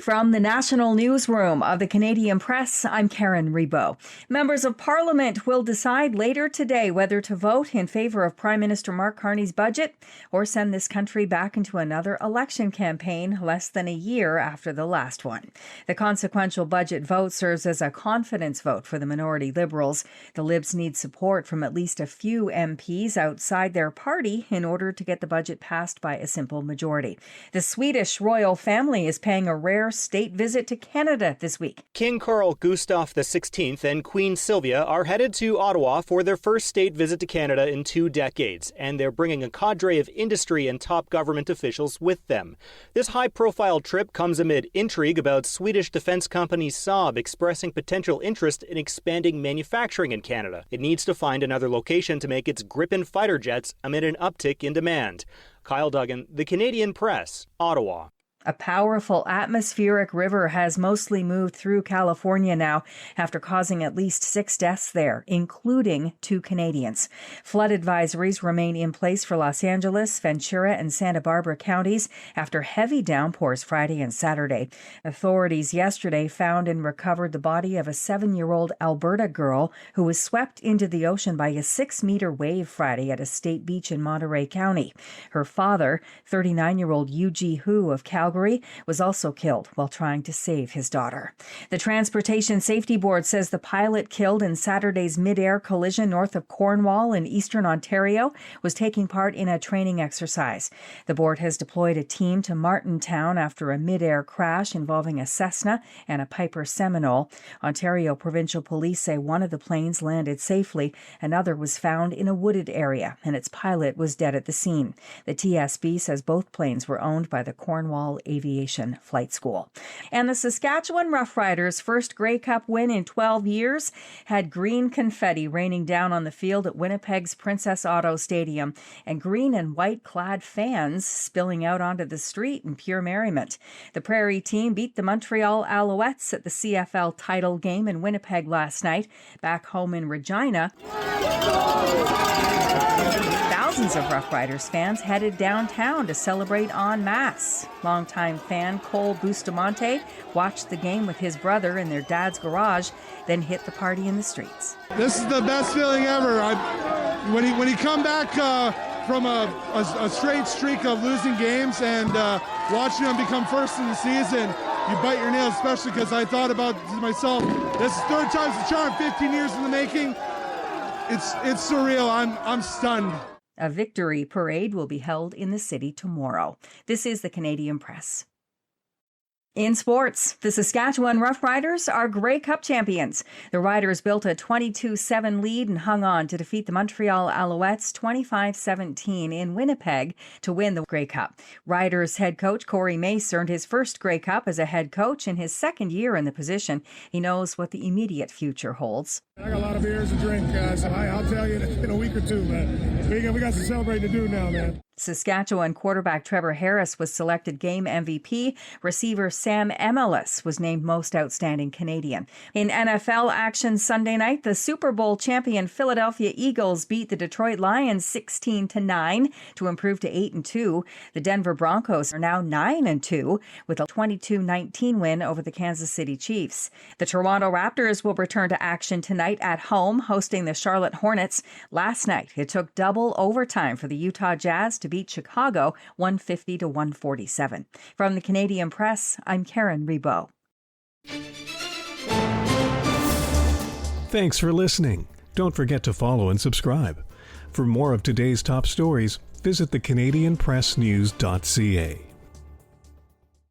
From the National Newsroom of the Canadian Press, I'm Karen Rebo. Members of Parliament will decide later today whether to vote in favour of Prime Minister Mark Carney's budget or send this country back into another election campaign less than a year after the last one. The consequential budget vote serves as a confidence vote for the minority Liberals. The Libs need support from at least a few MPs outside their party in order to get the budget passed by a simple majority. The Swedish royal family is paying a rare state visit to Canada this week. King Carl Gustaf XVI and Queen Sylvia are headed to Ottawa for their first state visit to Canada in 2 decades, and they're bringing a cadre of industry and top government officials with them. This high-profile trip comes amid intrigue about Swedish defense company Saab expressing potential interest in expanding manufacturing in Canada. It needs to find another location to make its Gripen fighter jets amid an uptick in demand. Kyle Duggan, The Canadian Press, Ottawa. A powerful atmospheric river has mostly moved through California now after causing at least 6 deaths there, including 2 Canadians. Flood advisories remain in place for Los Angeles, Ventura, and Santa Barbara counties after heavy downpours Friday and Saturday. Authorities yesterday found and recovered the body of a 7-year-old Alberta girl who was swept into the ocean by a 6-meter wave Friday at a state beach in Monterey County. Her father, 39-year-old Yu-Ji Hu of Calgary, was also killed while trying to save his daughter. The Transportation Safety Board says the pilot killed in Saturday's mid-air collision north of Cornwall in eastern Ontario was taking part in a training exercise. The board has deployed a team to Martintown after a mid-air crash involving a Cessna and a Piper Seminole. Ontario Provincial Police say one of the planes landed safely. Another was found in a wooded area, and its pilot was dead at the scene. The TSB says both planes were owned by the Cornwall Aviation Flight School. And the Saskatchewan Roughriders' first Grey Cup win in 12 years had green confetti raining down on the field at Winnipeg's Princess Auto Stadium and green and white clad fans spilling out onto the street in pure merriment. The Prairie team beat the Montreal Alouettes at the CFL title game in Winnipeg last night. Back home in Regina, thousands of Roughriders fans headed downtown to celebrate en masse. Longtime fan Cole Bustamante watched the game with his brother in their dad's garage, then hit the party in the streets. This is the best feeling ever. When he come back from a straight streak of losing games and watching them become first in the season, you bite your nails, especially because I thought about myself, this is 3rd time's the charm, 15 years in the making. It's surreal. I'm stunned. A victory parade will be held in the city tomorrow. This is the Canadian Press. In sports, the Saskatchewan Roughriders are Grey Cup champions. The Riders built a 22-7 lead and hung on to defeat the Montreal Alouettes 25-17 in Winnipeg to win the Grey Cup. Riders head coach Corey Mace earned his first Grey Cup as a head coach in his 2nd year in the position. He knows what the immediate future holds. I got a lot of beers to drink, so I'll tell you in a week or 2, man. We got some celebrating to do now, man. Saskatchewan quarterback Trevor Harris was selected game MVP. Receiver Sam Emilus was named Most Outstanding Canadian. In NFL action Sunday night, the Super Bowl champion Philadelphia Eagles beat the Detroit Lions 16-9 to improve to 8-2. The Denver Broncos are now 9-2 with a 22-19 win over the Kansas City Chiefs. The Toronto Raptors will return to action tonight at home, hosting the Charlotte Hornets. Last night, it took double overtime for the Utah Jazz to beat Chicago 150-147. From the Canadian Press, I'm Karen Rebo. Thanks for listening. Don't forget to follow and subscribe. For more of today's top stories, visit thecanadianpressnews.ca.